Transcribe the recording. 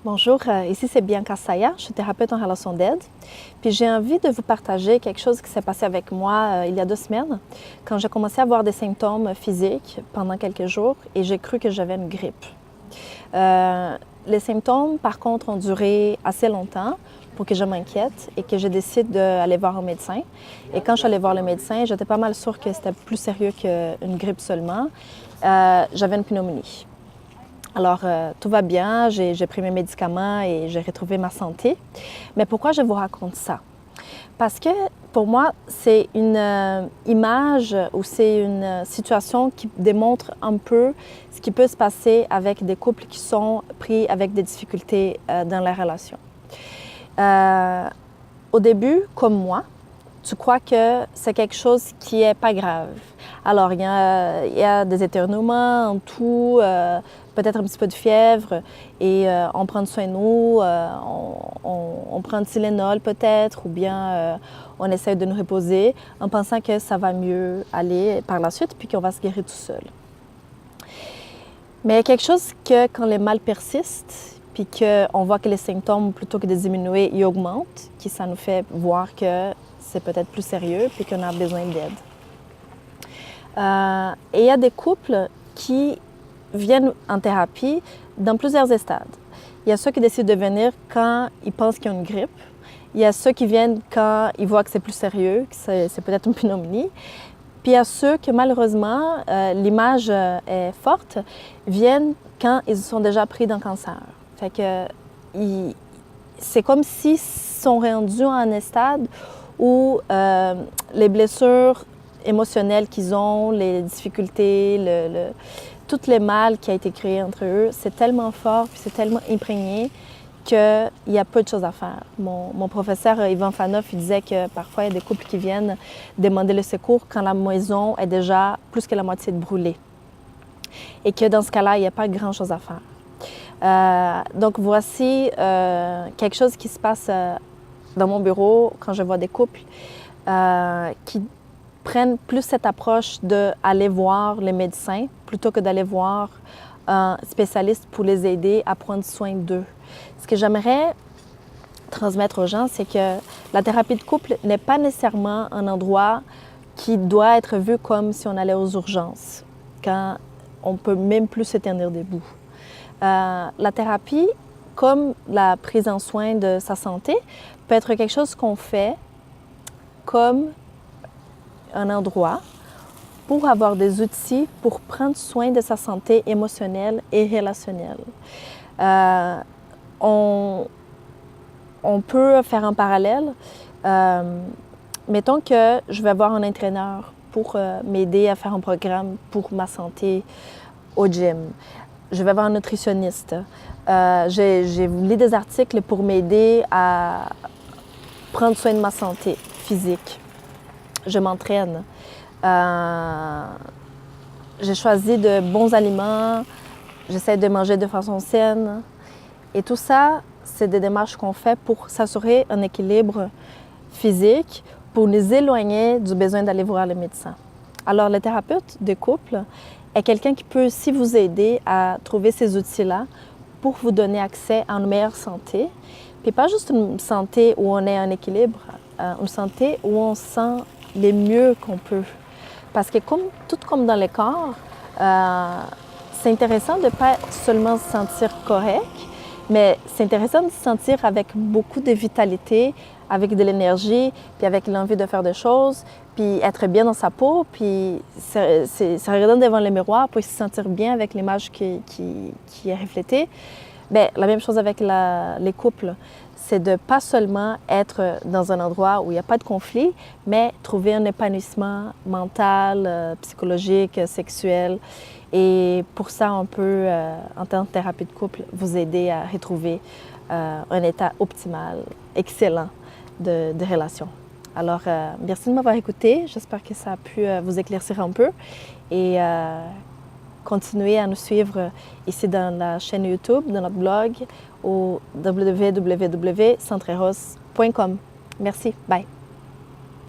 Bonjour, ici c'est Bianca Saya, je suis thérapeute en relation d'aide. Puis j'ai envie de vous partager quelque chose qui s'est passé avec moi il y a 2 semaines, quand j'ai commencé à avoir des symptômes physiques pendant quelques jours et j'ai cru que j'avais une grippe. Les symptômes, par contre, ont duré assez longtemps pour que je m'inquiète et que je décide d'aller voir un médecin. Et quand je suis allée voir le médecin, j'étais pas mal sûre que c'était plus sérieux qu'une grippe seulement. J'avais une pneumonie. Alors, tout va bien, j'ai pris mes médicaments et j'ai retrouvé ma santé. Mais pourquoi je vous raconte ça? Parce que pour moi, c'est une image ou c'est une situation qui démontre un peu ce qui peut se passer avec des couples qui sont pris avec des difficultés dans la relation. Au début, comme moi, tu crois que c'est quelque chose qui n'est pas grave. Alors, il y a des éternuements en tout, peut-être un petit peu de fièvre, et on prend soin de nous, on prend du Tylenol peut-être, ou bien on essaie de nous reposer en pensant que ça va mieux aller par la suite, puis qu'on va se guérir tout seul. Mais il y a quelque chose que quand les mal persistent, puis qu'on voit que les symptômes, plutôt que de diminuer, ils augmentent, qui ça nous fait voir que c'est peut-être plus sérieux puis qu'on a besoin d'aide. Et il y a des couples qui viennent en thérapie dans plusieurs stades. Il y a ceux qui décident de venir quand ils pensent qu'ils ont une grippe. Il y a ceux qui viennent quand ils voient que c'est plus sérieux, que c'est peut-être une pneumonie. Puis il y a ceux que malheureusement, l'image est forte, viennent quand ils sont déjà pris d'un cancer. Fait que c'est comme s'ils sont rendus à un stade où les blessures émotionnelles qu'ils ont, les difficultés, tout le mal qui a été créé entre eux, c'est tellement fort puis c'est tellement imprégné qu'il y a peu de choses à faire. Mon professeur Ivan Fanov, il disait que parfois il y a des couples qui viennent demander le secours quand la maison est déjà plus que la moitié brûlée. Et que dans ce cas-là, il n'y a pas grand-chose à faire. Donc voici quelque chose qui se passe dans mon bureau quand je vois des couples qui prennent plus cette approche d'aller voir les médecins plutôt que d'aller voir un spécialiste pour les aider à prendre soin d'eux. Ce que j'aimerais transmettre aux gens, c'est que la thérapie de couple n'est pas nécessairement un endroit qui doit être vu comme si on allait aux urgences, quand on peut même plus se tenir debout. La thérapie, comme la prise en soin de sa santé, peut être quelque chose qu'on fait comme un endroit pour avoir des outils pour prendre soin de sa santé émotionnelle et relationnelle. On peut faire un parallèle. Mettons que je vais voir un entraîneur pour m'aider à faire un programme pour ma santé au gym. Je vais voir un nutritionniste. J'ai lu des articles pour m'aider à prendre soin de ma santé physique. Je m'entraîne. J'ai choisi de bons aliments. J'essaie de manger de façon saine. Et tout ça, c'est des démarches qu'on fait pour s'assurer un équilibre physique, pour nous éloigner du besoin d'aller voir le médecin. Alors, le thérapeute de couple est quelqu'un qui peut aussi vous aider à trouver ces outils-là pour vous donner accès à une meilleure santé. Puis pas juste une santé où on est en équilibre, une santé où on sent le mieux qu'on peut. Parce que tout comme dans le corps, c'est intéressant de ne pas seulement se sentir correct, mais c'est intéressant de se sentir avec beaucoup de vitalité, avec de l'énergie, puis avec l'envie de faire des choses, puis être bien dans sa peau, puis se regarder devant le miroir pour se sentir bien avec l'image qui est reflétée. Bien, la même chose avec les couples, c'est de pas seulement être dans un endroit où il n'y a pas de conflit, mais trouver un épanouissement mental, psychologique, sexuel. Et pour ça, on peut, en tant que thérapie de couple, vous aider à retrouver un état optimal, excellent de relation. Alors, merci de m'avoir écouté. J'espère que ça a pu vous éclaircir un peu. Et continuez à nous suivre ici dans la chaîne YouTube, dans notre blog, au www.centreros.com. Merci. Bye.